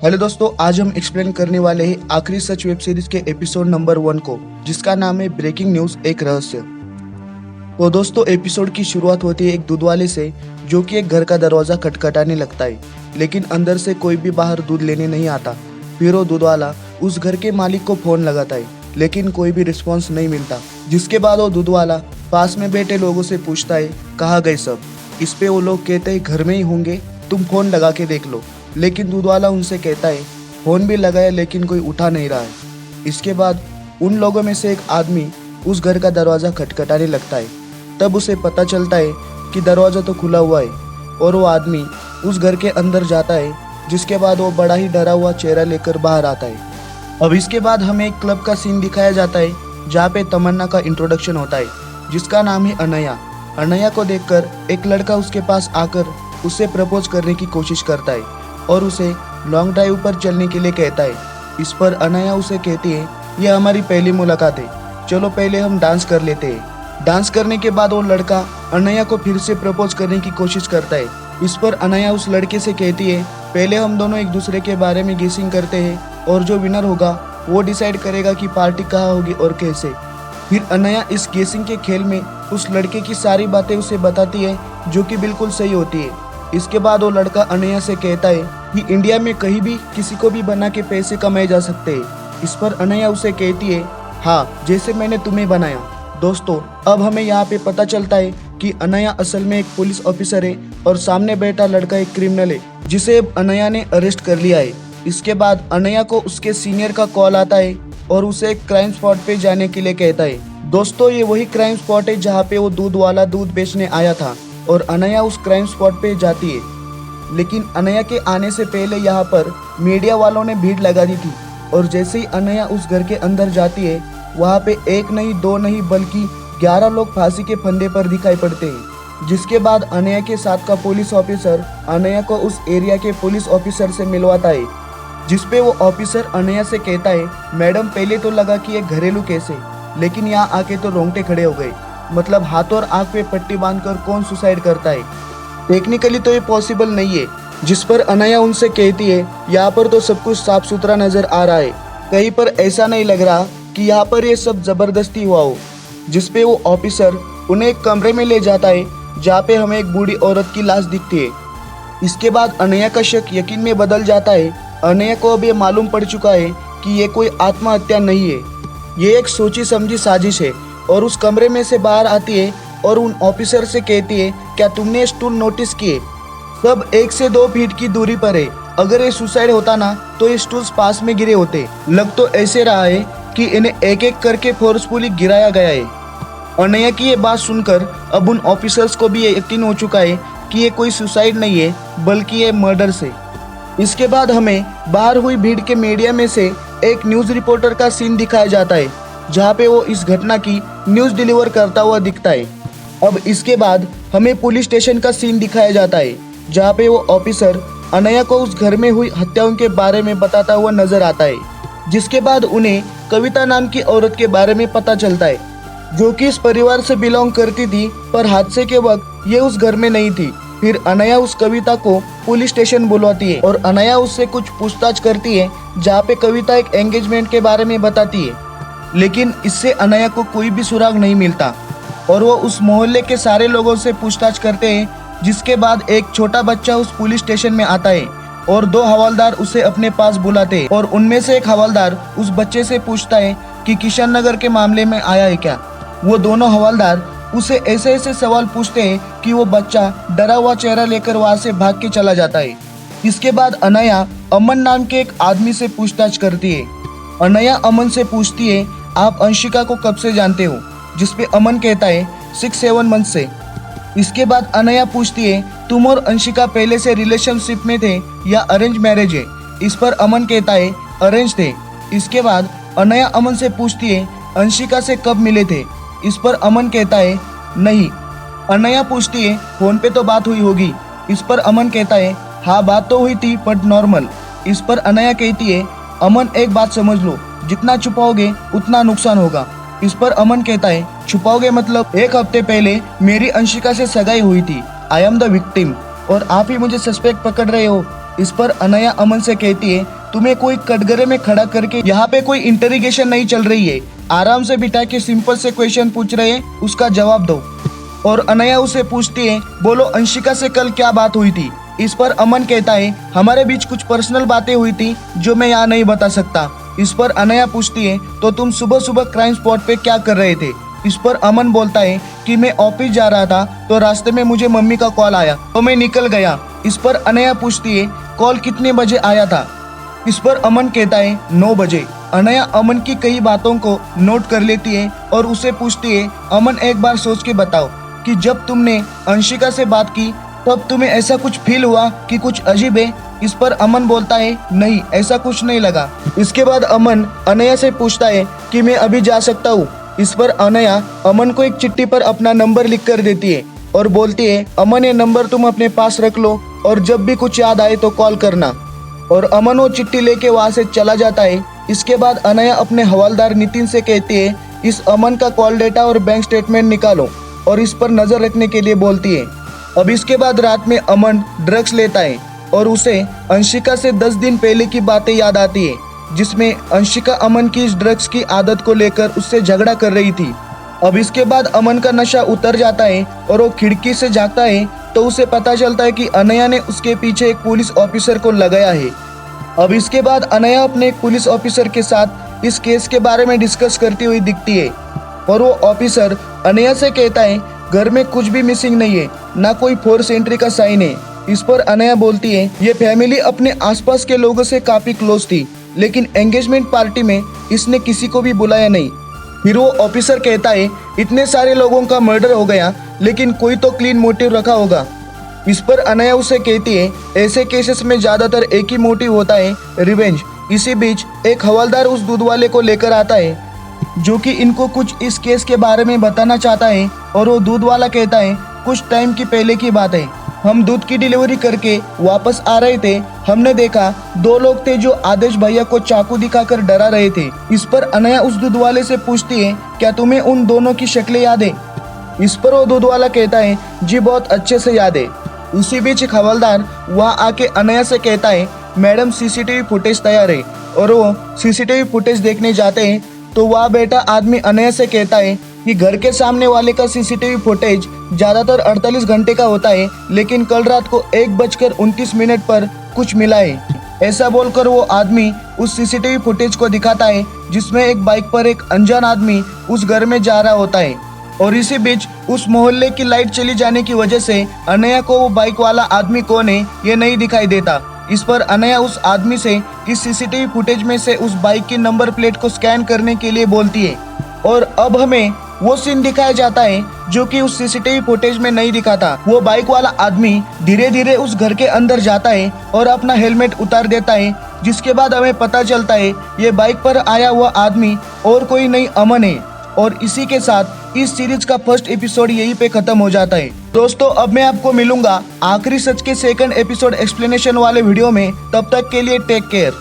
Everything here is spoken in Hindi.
हेलो दोस्तों, आज हम एक्सप्लेन करने वाले हैं आखिरी सच वेब सीरीज के एपिसोड नंबर 1 को, जिसका नाम है ब्रेकिंग न्यूज एक रहस्य। तो दोस्तों, एपिसोड की शुरुआत होती है एक दूध वाले से, जो कि एक घर का दरवाजा खटखटाने लगता है, लेकिन अंदर से कोई भी बाहर दूध लेने नहीं आता। फिर वो दूध वाला उस घर के मालिक को फोन लगाता है, लेकिन कोई भी रिस्पॉन्स नहीं मिलता। जिसके बाद वो दूध वाला पास में बैठे लोगों से पूछता है कहाँ गए सब। इस पे वो लोग कहते हैं घर में ही होंगे, तुम फोन लगा के देख लो। लेकिन दूध वाला उनसे कहता है फोन भी लगाया लेकिन कोई उठा नहीं रहा है। इसके बाद उन लोगों में से एक आदमी उस घर का दरवाज़ा खटखटाने लगता है। तब उसे पता चलता है कि दरवाज़ा तो खुला हुआ है, और वो आदमी उस घर के अंदर जाता है। जिसके बाद वो बड़ा ही डरा हुआ चेहरा लेकर बाहर आता है। अब इसके बाद हमें एक क्लब का सीन दिखाया जाता है, जहाँ पे तमन्ना का इंट्रोडक्शन होता है, जिसका नाम है अनया। अनया को देखकर एक लड़का उसके पास आकर उससे प्रपोज करने की कोशिश करता है और उसे लॉन्ग ड्राइव पर चलने के लिए कहता है। इस पर अनया उसे कहती है यह हमारी पहली मुलाकात है, चलो पहले हम डांस कर लेते हैं। डांस करने के बाद वो लड़का अनया को फिर से प्रपोज करने की कोशिश करता है। इस पर अनया उस लड़के से कहती है पहले हम दोनों एक दूसरे के बारे में गेसिंग करते हैं, और जो विनर होगा वो डिसाइड करेगा कि पार्टी कहाँ होगी और कैसे। फिर अनया इस गेसिंग के खेल में उस लड़के की सारी बातें उसे बताती है, जो कि बिल्कुल सही होती है। इसके बाद वो लड़का अनया से कहता है कि इंडिया में कहीं भी किसी को भी बना के पैसे कमाए जा सकते हैं। इस पर अनया उसे कहती है हाँ, जैसे मैंने तुम्हें बनाया। दोस्तों, अब हमें यहाँ पे पता चलता है कि अनया असल में एक पुलिस ऑफिसर है और सामने बैठा लड़का एक क्रिमिनल है, जिसे अब अनया ने अरेस्ट कर लिया है। इसके बाद अनया को उसके सीनियर का कॉल आता है और उसे एक क्राइम स्पॉट पे जाने के लिए कहता है। दोस्तों, ये वही क्राइम स्पॉट है जहाँ पे वो दूध वाला दूध बेचने आया था, और अनया उस क्राइम स्पॉट पे जाती है। लेकिन अनया के आने से पहले यहाँ पर मीडिया वालों ने भीड़ लगा दी थी, और जैसे ही अनया उस घर के अंदर जाती है, वहाँ पे एक नहीं दो नहीं बल्कि 11 लोग फांसी के फंदे पर दिखाई पड़ते हैं। जिसके बाद अनया के साथ का पुलिस ऑफिसर अनया को उस एरिया के पुलिस ऑफिसर से मिलवाता है, जिसपे वो ऑफिसर अनया से कहता है मैडम, पहले तो लगा कि ये घरेलू केस है, लेकिन यहाँ आके तो रोंगटे खड़े हो गए। मतलब हाथ और आंख पे पट्टी बांधकर कौन सुसाइड करता है? टेक्निकली तो ये पॉसिबल नहीं है। जिस पर अनया उनसे कहती है यहाँ पर तो सब कुछ साफ सुथरा नजर आ रहा है, कहीं पर ऐसा नहीं लग रहा कि यहाँ पर ये सब जबरदस्ती हुआ हो। जिसपे वो ऑफिसर उन्हें एक कमरे में ले जाता है, जहाँ पे हमें एक बूढ़ी औरत की लाश दिखती है। इसके बाद अनया का शक यकीन में बदल जाता है। अनया को अब ये मालूम पड़ चुका है कि ये कोई आत्महत्या नहीं है, ये एक सोची समझी साजिश है। और उस कमरे में से बाहर आती है और उन ऑफिसर से कहती है क्या तुमने स्टूल नोटिस किए? सब 1 से 2 फीट की दूरी पर है। अगर ये सुसाइड होता ना तो ये स्टूल्स पास में गिरे होते। लग तो ऐसे रहा है कि इन्हें एक एक करके फोर्सफुली गिराया गया है। अनया की ये बात सुनकर अब उन ऑफिसर्स को भी यकीन हो चुका है कि ये कोई सुसाइड नहीं है, बल्कि ये मर्डर से। इसके बाद हमें बाहर हुई भीड़ के मीडिया में से एक न्यूज रिपोर्टर का सीन दिखाया जाता है, जहाँ पे वो इस घटना की न्यूज डिलीवर करता हुआ दिखता है। अब इसके बाद हमें पुलिस स्टेशन का सीन दिखाया जाता है, जहाँ पे वो ऑफिसर अनया को उस घर में हुई हत्याओं के बारे में बताता हुआ नजर आता है। जिसके बाद उन्हें कविता नाम की औरत के बारे में पता चलता है, जो कि इस परिवार से बिलोंग करती थी, पर हादसे के वक्त ये उस घर में नहीं थी। फिर अनया उस कविता को पुलिस स्टेशन बुलवाती है और अनया उससे कुछ पूछताछ करती है, जहाँ पे कविता एक एंगेजमेंट के बारे में बताती है। लेकिन इससे अनया को कोई भी सुराग नहीं मिलता, और वो उस मोहल्ले के सारे लोगों से पूछताछ करते हैं। जिसके बाद एक छोटा बच्चा उस पुलिस स्टेशन में आता है और 2 हवलदार उसे अपने पास बुलाते हैं, और उनमें से एक हवलदार उस बच्चे से पूछता है कि किशन नगर के मामले में आया है क्या। वो दोनों हवलदार उसे ऐसे ऐसे सवाल पूछते हैं कि वो बच्चा डरा हुआ चेहरा लेकर वहाँ से भाग के चला जाता है। इसके बाद अनया अमन नाम के एक आदमी से पूछताछ करती है। अनया अमन से पूछती है आप अंशिका को कब से जानते हो? जिसपे अमन कहता है 6-7 मंथ से। इसके बाद अनया पूछती है तुम और अंशिका पहले से रिलेशनशिप में थे या अरेंज मैरिज है? इस पर अमन कहता है अरेंज थे। इसके बाद अनया अमन से पूछती है अंशिका से कब मिले थे? इस पर अमन कहता है नहीं। अनया पूछती है फोन पे तो बात हुई होगी? इस पर अमन कहता है हाँ, बात तो हुई थी बट नॉर्मल। इस पर अनया कहती है अमन, एक बात समझ लो, जितना छुपाओगे उतना नुकसान होगा। इस पर अमन कहता है छुपाओगे मतलब? 1 हफ्ते पहले मेरी अंशिका से सगाई हुई थी, आई एम द विक्टिम, और आप ही मुझे सस्पेक्ट पकड़ रहे हो। इस पर अनया अमन से कहती है, तुम्हें कोई कटघरे में खड़ा करके यहाँ पे कोई इंटेरोगेशन नहीं चल रही है, आराम से बिठा के सिंपल से क्वेश्चन पूछ रहे हैं, उसका जवाब दो। और अनया उसे पूछती है, बोलो अंशिका से कल क्या बात हुई थी। इस पर अमन कहता है, हमारे बीच कुछ पर्सनल बातें हुई थी जो मैं यहाँ नहीं बता सकता। इस पर अनया पूछती है, तो तुम सुबह सुबह क्राइम स्पॉट पे क्या कर रहे थे। इस पर अमन बोलता है कि मैं ऑफिस जा रहा था तो रास्ते में मुझे मम्मी का कॉल आया तो मैं निकल गया। इस पर अनया पूछती है, कॉल कितने बजे आया था। इस पर अमन कहता है 9 बजे। अनया अमन की कई बातों को नोट कर लेती है और उसे पूछती है, अमन एक बार सोच के बताओ कि जब तुमने अंशिका से बात की तब तुम्हें ऐसा कुछ फील हुआ कि कुछ अजीब है। इस पर अमन बोलता है, नहीं ऐसा कुछ नहीं लगा। इसके बाद अमन अनया से पूछता है कि मैं अभी जा सकता हूँ। इस पर अनया अमन को एक चिट्ठी पर अपना नंबर लिख कर देती है और बोलती है, अमन ये नंबर तुम अपने पास रख लो और जब भी कुछ याद आए तो कॉल करना। और अमन वो चिट्ठी लेके वहाँ से चला जाता है। इसके बाद अनया अपने हवलदार नितिन से कहती है, इस अमन का कॉल डेटा और बैंक स्टेटमेंट निकालो और इस पर नजर रखने के लिए बोलती है। अब इसके बाद रात में अमन ड्रग्स लेता है और उसे अंशिका से 10 दिन पहले की बातें याद आती है, जिसमें अंशिका अमन की इस ड्रग्स की आदत को लेकर उससे झगड़ा कर रही थी। अब इसके बाद अमन का नशा उतर जाता है और वो खिड़की से झांकता है तो उसे पता चलता है कि अनया ने उसके पीछे एक पुलिस ऑफिसर को लगाया है। अब इसके बाद अनया अपने एक पुलिस ऑफिसर के साथ इस केस के बारे में डिस्कस करती हुई दिखती है और वो ऑफिसर अनया से कहता है, घर में कुछ भी मिसिंग नहीं है, ना कोई फोर्स एंट्री का साइन है। इस पर अनया बोलती है, ये फैमिली अपने आसपास के लोगों से काफी क्लोज थी, लेकिन एंगेजमेंट पार्टी में इसने किसी को भी बुलाया नहीं। फिर वो ऑफिसर कहता है, इतने सारे लोगों का मर्डर हो गया लेकिन कोई तो क्लीन मोटिव रखा होगा। इस पर अनया उसे कहती है, ऐसे केसेस में ज्यादातर एक ही मोटिव होता है, रिवेंज। इसी बीच एक हवलदार उस दूध वाले को लेकर आता है जो कि इनको कुछ इस केस के बारे में बताना चाहता है और वो दूध वाला कहता है, कुछ टाइम की पहले की बात है, हम दूध की डिलीवरी करके वापस आ रहे थे, हमने देखा 2 लोग थे जो आदेश भैया को चाकू दिखाकर डरा रहे थे। इस पर अनया उस दूध वाले से पूछती है, क्या तुम्हें उन दोनों की शक्लें याद है। इस पर वो दूध वाला कहता है, जी बहुत अच्छे से याद है। उसी बीच एक हवलदार वहाँ आके अनया से कहता है, मैडम सीसीटीवी फुटेज तैयार है। और वो सीसीटीवी फुटेज देखने जाते हैं तो वह बेटा आदमी अनया से कहता है कि घर के सामने वाले का सीसीटीवी फुटेज ज्यादातर 48 घंटे का होता है, लेकिन कल रात को 1:29 पर कुछ मिला है। ऐसा बोलकर वो आदमी उस सीसीटीवी फुटेज को दिखाता है जिसमें एक बाइक पर एक अनजान आदमी उस घर में जा रहा होता है। और इसी बीच उस मोहल्ले की लाइट चली जाने की वजह से अनया को वो बाइक वाला आदमी कौन है ये नहीं दिखाई देता। इस पर अनया उस आदमी से इस सीसीटीवी फुटेज में से उस बाइक की नंबर प्लेट को स्कैन करने के लिए बोलती है। और अब हमें वो सीन दिखाया जाता है जो कि उस सीसीटीवी फुटेज में नहीं दिखा था। वो बाइक वाला आदमी धीरे धीरे उस घर के अंदर जाता है और अपना हेलमेट उतार देता है, जिसके बाद हमें पता चलता है ये बाइक पर आया हुआ आदमी और कोई नहीं अमन है। और इसी के साथ इस सीरीज का फर्स्ट एपिसोड यहीं पे खत्म हो जाता है। दोस्तों अब मैं आपको मिलूंगा आखिरी सच के सेकंड एपिसोड एक्सप्लेनेशन वाले वीडियो में, तब तक के लिए टेक केयर।